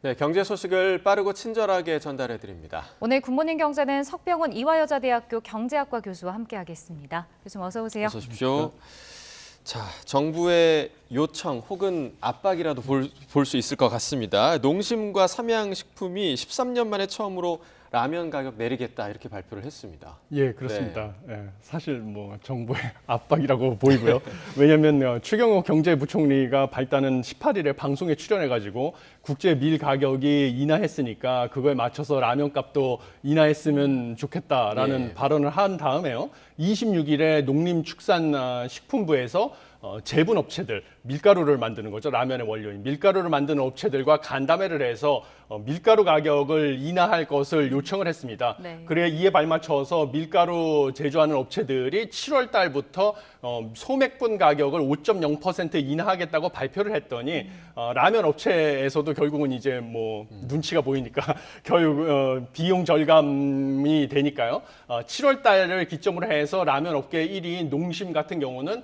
네, 경제 소식을 빠르고 친절하게 전달해 드립니다. 오늘 굿모닝 경제는 석병원 이화여자대학교 경제학과 교수와 함께하겠습니다. 교수님 어서 오세요. 어서 오십시오. 자, 정부의 요청 혹은 압박이라도 볼 수 있을 것 같습니다. 농심과 삼양식품이 13년 만에 처음으로 라면 가격 내리겠다 이렇게 발표를 했습니다. 예, 그렇습니다. 예, 사실 뭐 정부의 압박이라고 보이고요. 왜냐하면 추경호 경제부총리가 발단은 18일에 방송에 출연해가지고 국제 밀 가격이 인하했으니까 그거에 맞춰서 라면 값도 인하했으면 좋겠다라는 발언을 한 다음에요. 26일에 농림축산식품부에서 제분 업체들, 밀가루를 만드는 거죠. 라면의 원료인 밀가루를 만드는 업체들과 간담회를 해서 밀가루 가격을 인하할 것을 요청을 했습니다. 네. 그래 이에 발맞춰서 밀가루 제조하는 업체들이 7월 달부터 소맥분 가격을 5.0% 인하하겠다고 발표를 했더니 라면 업체에서도 결국은 이제 뭐 눈치가 보이니까 결국 비용 절감이 되니까요. 7월 달을 기점으로 해서 라면 업계 1위인 농심 같은 경우는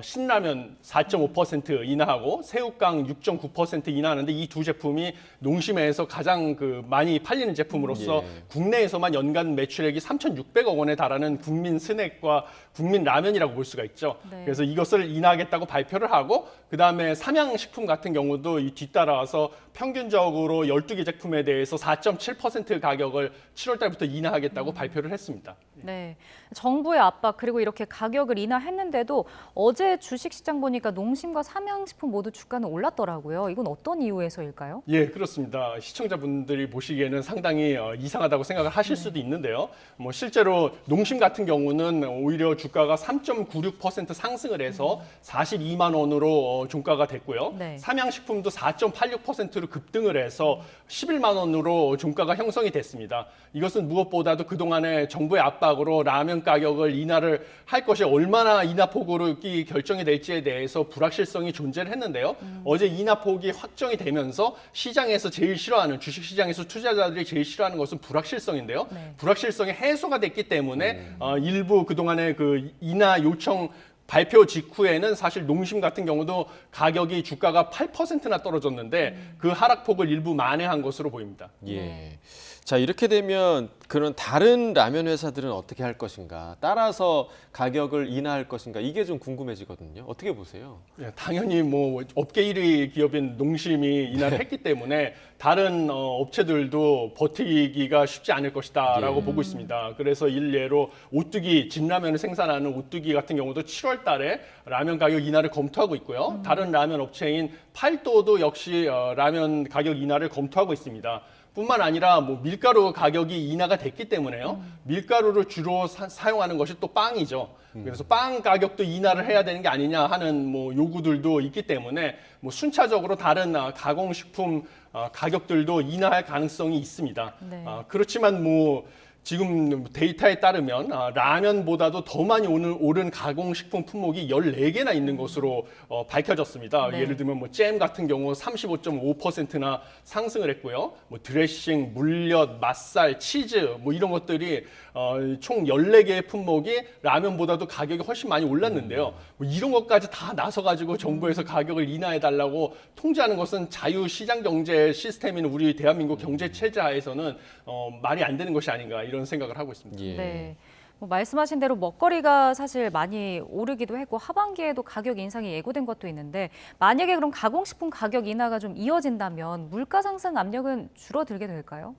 신라면 4.5% 인하하고 새우깡 6.9% 인하하는데 이 두 제품이 농심에서 가장 많이 팔리는 제품으로서 국내에서만 연간 매출액이 3,600억 원에 달하는 국민 스낵과 국민 라면이라고 볼 수가 있죠. 네. 그래서 이것을 인하하겠다고 발표를 하고 그다음에 삼양식품 같은 경우도 이 뒤따라서 평균적으로 12개 제품에 대해서 4.7% 가격을 7월 달부터 인하하겠다고 발표를 했습니다. 네, 정부의 압박 그리고 이렇게 가격을 인하했는데도 어제 주식시장 보니까 농심과 삼양식품 모두 주가는 올랐더라고요. 이건 어떤 이유에서일까요? 예, 그렇습니다. 시청자분들이 보시기에는 상당히 이상하다고 생각을 하실 수도 있는데요. 뭐 실제로 농심 같은 경우는 오히려 주가가 3.96% 상승을 해서 42만 원으로 종가가 됐고요. 네. 삼양식품도 4.86%로 급등을 해서 11만 원으로 종가가 형성이 됐습니다. 이것은 무엇보다도 그동안에 정부의 압박으로 라면 가격을 인하를 할 것이 얼마나 인하폭으로 결정이 될지에 대해서 불확실성이 존재를 했는데요. 어제 인하폭이 확정이 되면서 시장에서 제일 싫어하는 주식시장에서 투자자들이 제일 싫어하는 것은 불확실성인데요. 네. 불확실성이 해소가 됐기 때문에 일부 그동안의 그 인하 요청 발표 직후에는 사실 농심 같은 경우도 가격이 주가가 8%나 떨어졌는데 그 하락폭을 일부 만회한 것으로 보입니다. 예. 자, 이렇게 되면 그런 다른 라면 회사들은 어떻게 할 것인가? 따라서 가격을 인하할 것인가? 이게 좀 궁금해지거든요. 어떻게 보세요? 예, 당연히 뭐 업계 1위 기업인 농심이 인하를 했기 때문에 다른 업체들도 버티기가 쉽지 않을 것이다라고 보고 있습니다. 그래서 일례로 오뚜기 진라면을 생산하는 오뚜기 같은 경우도 7월 달에 라면 가격 인하를 검토하고 있고요. 다른 라면 업체인 팔도도 역시 라면 가격 인하를 검토하고 있습니다. 뿐만 아니라 뭐 밀가루 가격이 인하가 됐기 때문에요. 밀가루를 주로 사용하는 것이 또 빵이죠. 그래서 빵 가격도 인하를 해야 되는 게 아니냐 하는 뭐 요구들도 있기 때문에 뭐 순차적으로 다른 가공식품 가격들도 인하할 가능성이 있습니다. 네. 그렇지만 뭐 지금 데이터에 따르면 라면보다도 더 많이 오른 가공식품 품목이 14개나 있는 것으로 밝혀졌습니다. 네. 예를 들면 뭐 잼 같은 경우 35.5%나 상승을 했고요. 뭐 드레싱, 물엿, 맛살, 치즈 뭐 이런 것들이 총 14개의 품목이 라면보다도 가격이 훨씬 많이 올랐는데요. 뭐 이런 것까지 다 나서가지고 정부에서 가격을 인하해달라고 통제하는 것은 자유시장 경제 시스템인 우리 대한민국 경제 체제 하에서는 말이 안 되는 것이 아닌가 이런 생각을 하고 있습니다. 예. 네. 뭐 말씀하신 대로 먹거리가 사실 많이 오르기도 했고 하반기에도 가격 인상이 예고된 것도 있는데 만약에 그럼 가공식품 가격 인하가 좀 이어진다면 물가 상승 압력은 줄어들게 될까요?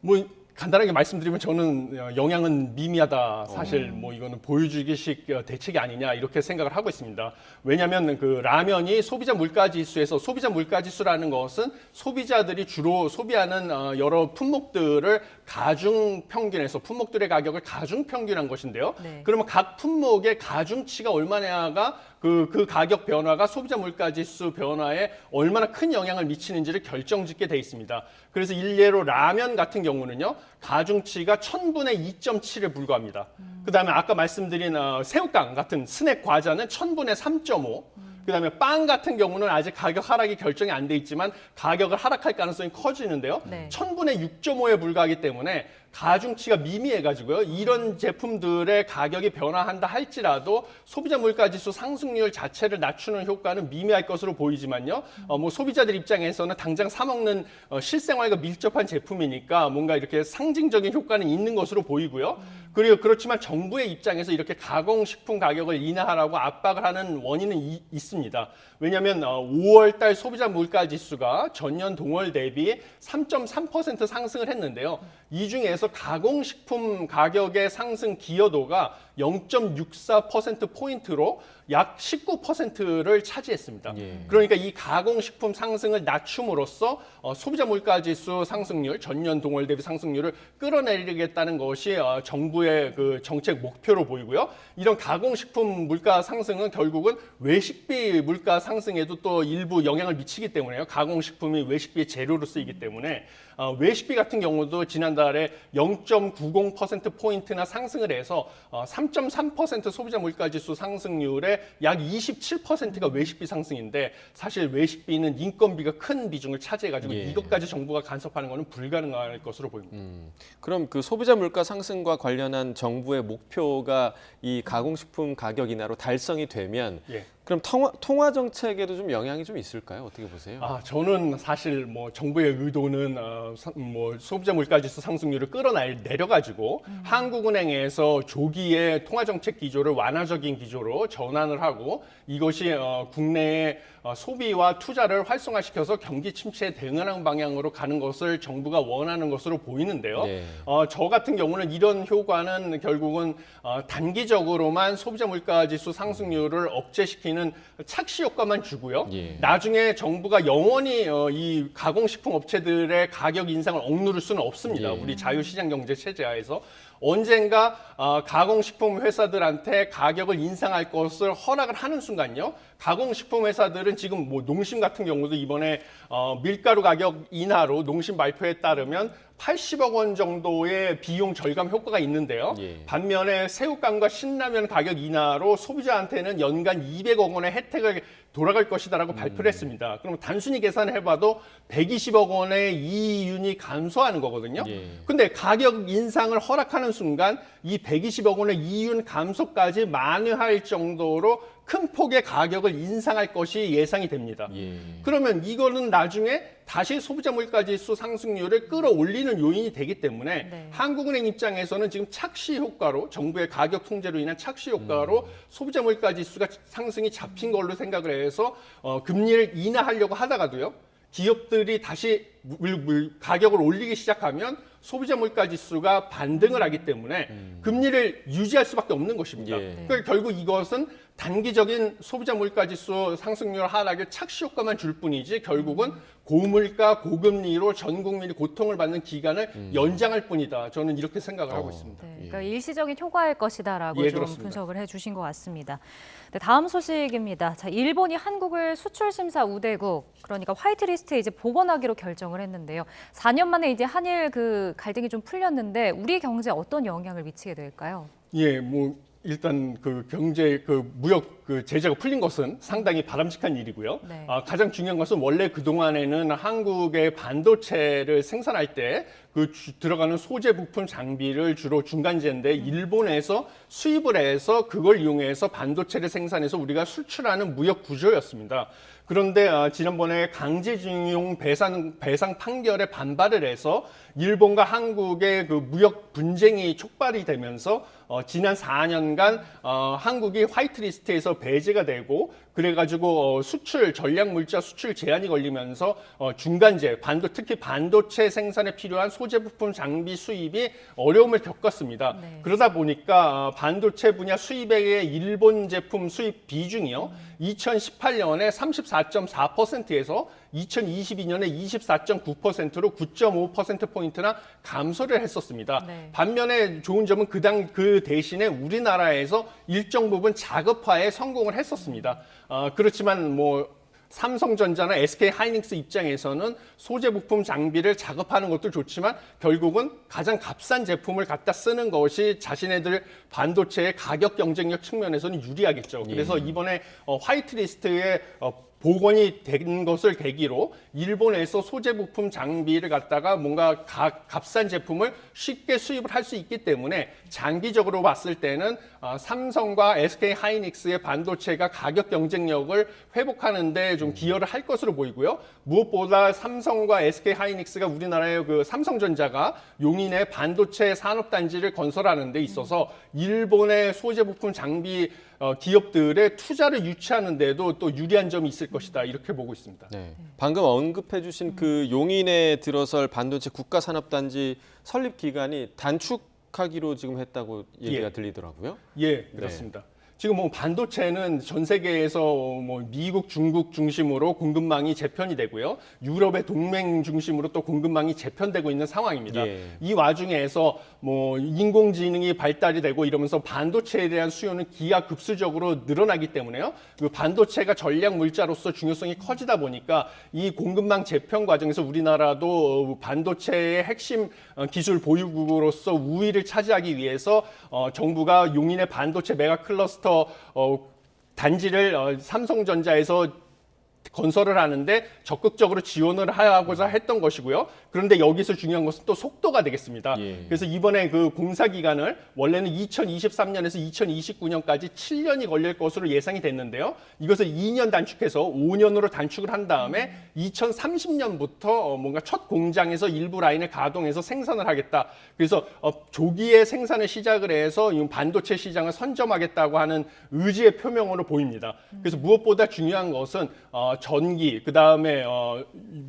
뭐 간단하게 말씀드리면 저는 영향은 미미하다. 사실 뭐 이거는 보여주기식 대책이 아니냐 이렇게 생각을 하고 있습니다. 왜냐하면 그 라면이 소비자 물가지수에서 소비자 물가지수라는 것은 소비자들이 주로 소비하는 여러 품목들을 가중 평균해서 품목들의 가격을 가중 평균한 것인데요. 네. 그러면 각 품목의 가중치가 얼마냐가 그 가격 변화가 소비자 물가지수 변화에 얼마나 큰 영향을 미치는지를 결정짓게 돼 있습니다. 그래서 일례로 라면 같은 경우는요, 가중치가 1000분의 2.7에 불과합니다. 그다음에 아까 말씀드린 새우깡 같은 스낵 과자는 1000분의 3.5. 그다음에 빵 같은 경우는 아직 가격 하락이 결정이 안 돼 있지만 가격을 하락할 가능성이 커지는데요. 네. 1000분의 6.5에 불과하기 때문에 가중치가 미미해가지고요. 이런 제품들의 가격이 변화한다 할지라도 소비자 물가지수 상승률 자체를 낮추는 효과는 미미할 것으로 보이지만요. 뭐 소비자들 입장에서는 당장 사 먹는 실생활과 밀접한 제품이니까 뭔가 이렇게 상징적인 효과는 있는 것으로 보이고요. 그리고 그렇지만 정부의 입장에서 이렇게 가공식품 가격을 인하하라고 압박을 하는 원인은 있습니다. 왜냐하면 5월 달 소비자 물가 지수가 전년 동월 대비 3.3% 상승을 했는데요. 이 중에서 가공식품 가격의 상승 기여도가 0.64%포인트로 약 19%를 차지했습니다. 예. 그러니까 이 가공식품 상승을 낮춤으로써 소비자 물가지수 상승률, 전년 동월 대비 상승률을 끌어내리겠다는 것이 정부의 그 정책 목표로 보이고요. 이런 가공식품 물가 상승은 결국은 외식비 물가 상승에도 또 일부 영향을 미치기 때문에요. 가공식품이 외식비의 재료로 쓰이기 때문에 외식비 같은 경우도 지난달에 0.90%포인트나 상승을 해서 3.3% 소비자 물가지수 상승률의 약 27%가 외식비 상승인데 사실 외식비는 인건비가 큰 비중을 차지해가지고 예. 이것까지 정부가 간섭하는 것은 불가능할 것으로 보입니다. 그럼 그 소비자 물가 상승과 관련한 정부의 목표가 이 가공식품 가격 인하로 달성이 되면 예. 그럼 통화 정책에도 좀 영향이 좀 있을까요? 어떻게 보세요? 저는 사실 뭐 정부의 의도는 뭐 소비자 물가지수 상승률을 끌어내려가지고 한국은행에서 조기에 통화 정책 기조를 완화적인 기조로 전환을 하고 이것이 국내의 소비와 투자를 활성화시켜서 경기 침체에 대응하는 방향으로 가는 것을 정부가 원하는 것으로 보이는데요. 네. 저 같은 경우는 이런 효과는 결국은 단기적으로만 소비자 물가지수 상승률을 억제시키는 착시 효과만 주고요. 예. 나중에 정부가 영원히 이 가공식품 업체들의 가격 인상을 억누를 수는 없습니다. 예. 우리 자유시장 경제 체제 하에서 언젠가 가공식품 회사들한테 가격을 인상할 것을 허락을 하는 순간요. 가공식품 회사들은 지금 뭐 농심 같은 경우도 이번에 밀가루 가격 인하로 농심 발표에 따르면 80억 원 정도의 비용 절감 효과가 있는데요. 예. 반면에 새우깡과 신라면 가격 인하로 소비자한테는 연간 200억 원의 혜택을 돌아갈 것이다라고 발표를 했습니다. 그럼 단순히 계산해봐도 120억 원의 이윤이 감소하는 거거든요. 예. 근데 가격 인상을 허락하는 순간 이 120억 원의 이윤 감소까지 만회할 정도로 큰 폭의 가격을 인상할 것이 예상이 됩니다. 예. 그러면 이거는 나중에 다시 소비자 물가지수 상승률을 끌어올리는 요인이 되기 때문에 네. 한국은행 입장에서는 지금 착시 효과로 정부의 가격 통제로 인한 착시 효과로 소비자 물가지수가 상승이 잡힌 걸로 생각을 해서 금리를 인하하려고 하다가도요. 기업들이 다시 가격을 올리기 시작하면 소비자 물가 지수가 반등을 하기 때문에 금리를 유지할 수밖에 없는 것입니다. 예. 그러니까 결국 이것은 단기적인 소비자 물가 지수 상승률 하락의 착시 효과만 줄 뿐이지 결국은 고물가 고금리로 전 국민이 고통을 받는 기간을 연장할 뿐이다. 저는 이렇게 생각을 하고 있습니다. 네, 그러니까 일시적인 효과일 것이다라고 예, 좀 그렇습니다. 분석을 해주신 것 같습니다. 네, 다음 소식입니다. 자, 일본이 한국을 수출 심사 우대국, 그러니까 화이트리스트에 이제 복원하기로 결정을 했는데요. 4년 만에 이제 한일 그 갈등이 좀 풀렸는데 우리 경제에 어떤 영향을 미치게 될까요? 예, 뭐 일단 그 경제 그 무역 그 제재가 풀린 것은 상당히 바람직한 일이고요. 네. 가장 중요한 것은 원래 그 동안에는 한국의 반도체를 생산할 때 그 들어가는 소재 부품 장비를 주로 중간재인데 일본에서 수입을 해서 그걸 이용해서 반도체를 생산해서 우리가 수출하는 무역 구조였습니다. 그런데 지난번에 강제징용 배상 판결에 반발을 해서 일본과 한국의 그 무역 분쟁이 촉발이 되면서 지난 4년간 한국이 화이트리스트에서 배제가 되고 그래가지고 수출 전략물자 수출 제한이 걸리면서 중간재 특히 반도체 생산에 필요한 소재 부품 장비 수입이 어려움을 겪었습니다. 네. 그러다 보니까 반도체 분야 수입액의 일본 제품 수입 비중이요 2018년에 34.4%에서 2022년에 24.9%로 9.5%포인트나 감소를 했었습니다. 네. 반면에 좋은 점은 그 대신에 우리나라에서 일정 부분 자급화에 성공을 했었습니다. 그렇지만 뭐 삼성전자나 SK하이닉스 입장에서는 소재 부품 장비를 작업하는 것도 좋지만 결국은 가장 값싼 제품을 갖다 쓰는 것이 자신네들 반도체의 가격 경쟁력 측면에서는 유리하겠죠. 그래서 이번에 화이트리스트에 복원이 된 것을 계기로 일본에서 소재 부품 장비를 갖다가 뭔가 값싼 제품을 쉽게 수입을 할 수 있기 때문에 장기적으로 봤을 때는 삼성과 SK하이닉스의 반도체가 가격 경쟁력을 회복하는 데 좀 기여를 할 것으로 보이고요. 무엇보다 삼성과 SK하이닉스가 우리나라의 그 삼성전자가 용인의 반도체 산업단지를 건설하는 데 있어서 일본의 소재 부품 장비 기업들의 투자를 유치하는 데도 또 유리한 점이 있을 것이다. 이렇게 보고 있습니다. 네. 방금 언급해 주신 그 용인에 들어설 반도체 국가산업단지 설립 기간이 단축하기로 지금 했다고 얘기가 들리더라고요. 예, 그렇습니다. 지금 뭐 반도체는 전 세계에서 뭐 미국, 중국 중심으로 공급망이 재편이 되고요. 유럽의 동맹 중심으로 또 공급망이 재편되고 있는 상황입니다. 이 와중에서 뭐 인공지능이 발달이 되고 이러면서 반도체에 대한 수요는 기하급수적으로 늘어나기 때문에요. 그 반도체가 전략 물자로서 중요성이 커지다 보니까 이 공급망 재편 과정에서 우리나라도 반도체의 핵심 기술 보유국으로서 우위를 차지하기 위해서 정부가 용인의 반도체 메가 클러스터 단지를 삼성전자에서 건설을 하는데 적극적으로 지원을 하고자 했던 것이고요. 그런데 여기서 중요한 것은 또 속도가 되겠습니다. 그래서 이번에 그 공사 기간을 원래는 2023년에서 2029년까지 7년이 걸릴 것으로 예상이 됐는데요. 이것을 2년 단축해서 5년으로 단축을 한 다음에 2030년부터 뭔가 첫 공장에서 일부 라인을 가동해서 생산을 하겠다. 그래서 조기에 생산을 시작을 해서 이 반도체 시장을 선점하겠다고 하는 의지의 표명으로 보입니다. 그래서 무엇보다 중요한 것은 전기, 그다음에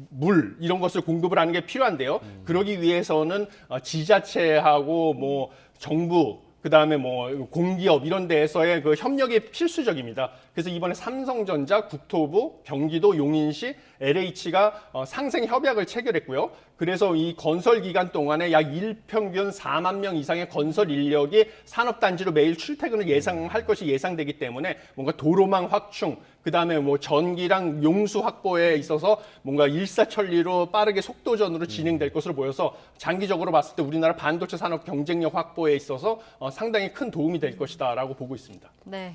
물 이런 것을 공급을 하는 게 필요한데요. 그러기 위해서는 지자체하고 뭐 정부 그다음에 뭐 공기업 이런 데에서의 그 협력이 필수적입니다. 그래서 이번에 삼성전자, 국토부, 경기도, 용인시, LH가 상생 협약을 체결했고요. 그래서 이 건설 기간 동안에 약 일평균 4만 명 이상의 건설 인력이 산업단지로 매일 출퇴근을 예상할 것이 예상되기 때문에 뭔가 도로망 확충, 그다음에 뭐 전기랑 용수 확보에 있어서 뭔가 일사천리로 빠르게 속도전으로 진행될 것으로 보여서 장기적으로 봤을 때 우리나라 반도체 산업 경쟁력 확보에 있어서 상당히 큰 도움이 될 것이다라고 보고 있습니다. 네.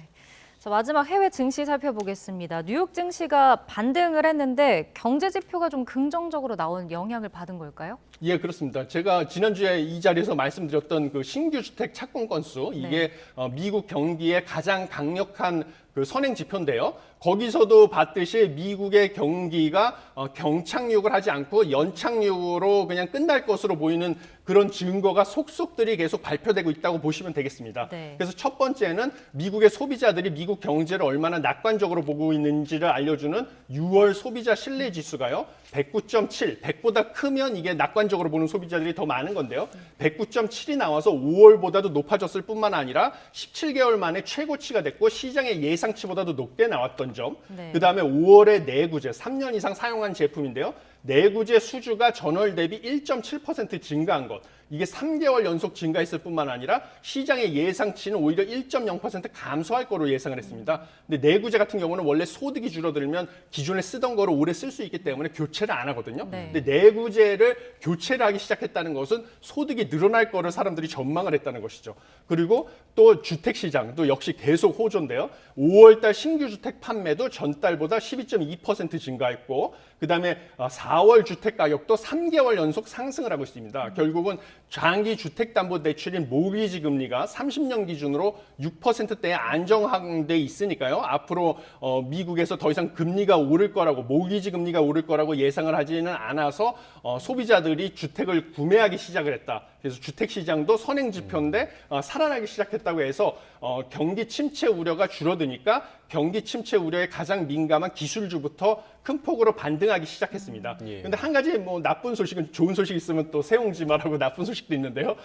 자, 마지막 해외 증시 살펴보겠습니다. 뉴욕 증시가 반등을 했는데 경제 지표가 좀 긍정적으로 나온 영향을 받은 걸까요? 예, 그렇습니다. 제가 지난주에 이 자리에서 말씀드렸던 그 신규 주택 착공 건수, 이게 미국 경기의 가장 강력한 그 선행 지표인데요. 거기서도 봤듯이 미국의 경기가 경착륙을 하지 않고 연착륙으로 그냥 끝날 것으로 보이는 그런 증거가 속속들이 계속 발표되고 있다고 보시면 되겠습니다. 그래서 첫 번째는 미국의 소비자들이 미국 경제를 얼마나 낙관적으로 보고 있는지를 알려주는 6월 소비자 신뢰 지수가요. 109.7, 100보다 크면 이게 낙관적으로 보는 소비자들이 더 많은 건데요. 109.7이 나와서 5월보다도 높아졌을 뿐만 아니라 17개월 만에 최고치가 됐고 시장의 예상치보다도 높게 나왔던 점. 그다음에 5월에 내구재, 3년 이상 사용한 제품인데요. 내구재 수주가 전월 대비 1.7% 증가한 것. 이게 3개월 연속 증가했을 뿐만 아니라 시장의 예상치는 오히려 1.0% 감소할 거로 예상을 했습니다. 근데 내구재 같은 경우는 원래 소득이 줄어들면 기존에 쓰던 거를 오래 쓸 수 있기 때문에 교체를 안 하거든요. 근데 내구재를 교체를 하기 시작했다는 것은 소득이 늘어날 거를 사람들이 전망을 했다는 것이죠. 그리고 또 주택 시장도 역시 계속 호조인데요. 5월달 신규 주택 판매도 전달보다 12.2% 증가했고 그다음에 4월 주택 가격도 3개월 연속 상승을 하고 있습니다. 결국은 장기 주택담보대출인 모기지 금리가 30년 기준으로 6%대에 안정돼 있으니까요. 앞으로 미국에서 더 이상 금리가 오를 거라고 모기지 금리가 오를 거라고 예상을 하지는 않아서 소비자들이 주택을 구매하기 시작을 했다. 그래서 주택 시장도 선행 지표인데 살아나기 시작했다고 해서 경기 침체 우려가 줄어드니까 경기 침체 우려에 가장 민감한 기술주부터 큰 폭으로 반등하기 시작했습니다. 그런데 한 가지 뭐 나쁜 소식은 좋은 소식 있으면 또 새옹지마라고 나쁜 소식도 있는데요.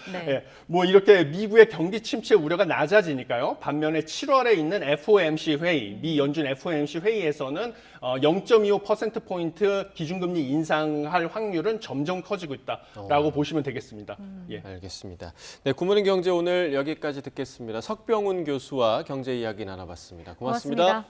뭐 이렇게 미국의 경기 침체 우려가 낮아지니까요. 반면에 7월에 있는 FOMC 회의, 미 연준 FOMC 회의에서는 0.25%포인트 기준금리 인상할 확률은 점점 커지고 있다라고 보시면 되겠습니다. 알겠습니다. 네, 굿모닝 경제 오늘 여기까지 듣겠습니다. 석병훈 교수와 경제 이야기 나눠봤습니다. 고맙습니다.